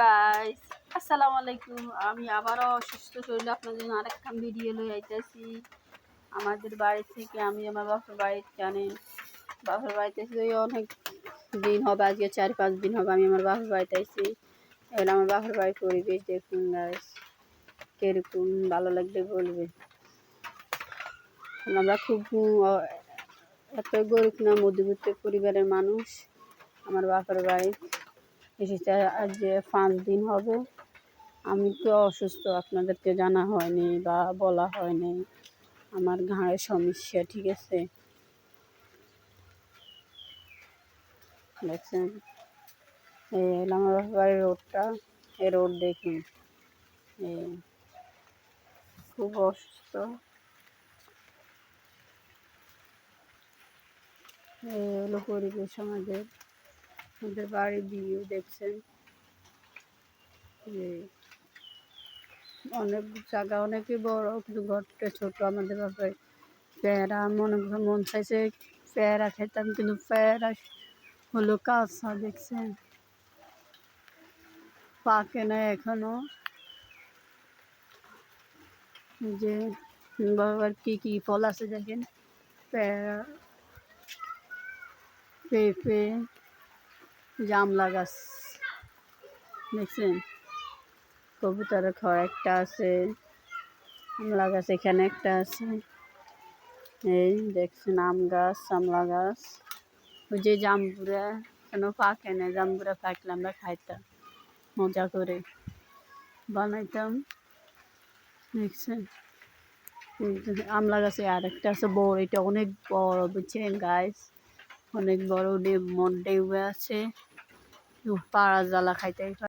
Guys, আসসালামু আলাইকুম। আমি আবারও অসুস্থ শরীরে আপনাদের জন্য আরেকটা ভিডিও লই আইতেছি। আমাদের বাড়ি থেকে আমি আমার বাপের বাড়িতে জানেন, বাপের বাড়িতে অনেক দিন হবে, আজকে 4-5 দিন হবে আমি আমার বাপের বাড়িতে আইছি। এবার আমার বাপের বাড়ির পরিবেশ দেখুন গাইস, কিরকম ভালো লাগবে বলবে। আমরা খুব এত গরিব না, মধ্যবিত্ত পরিবারের মানুষ। আমার বাপের বাড়ি এসেছে আজ 5 দিন হবে। আমি তো অসুস্থ, আপনাদেরকে জানা হয়নি বা বলা হয়নি। আমার ঘাড়ের সমস্যা, ঠিক আছে? দেখছেন, এই আমার বাড়ির রোডটা, এই রোড দেখুন, এই খুব অসুস্থ। এই হলো পরিবেশ আমাদের বাড়ির ভিউ দেখছেন। অনেক জায়গা অনেকে বড়, কিন্তু ঘরটা ছোট। আমাদের বাপের পেয়ারা মন চাইছে পেয়ারা খেতাম, কিন্তু পেয়ারা হলো কাঁচা, দেখছেন, পাকে না এখনো। যে বাবার কি ফল আছে দেখেন, পেয়ারা, পেঁপে, জামলা গাছ দেখছেন, কবুতরের ঘর একটা আছে, আমলা গাছ এখানে একটা আছে। এই দেখছেন আম গাছ, আমলা গাছ। ওই যে জাম্বুরা কেন পাকে না, জাম্বুরা পাকলে আমরা খাইতাম, মজা করে বানাইতাম, দেখছেন। আমলা গাছে আরেকটা আছে বড়, এটা অনেক বড়, বুঝছেন গাইস, অনেক বড়। ডেউ আছে, পাড়া জ্বালা খাইতে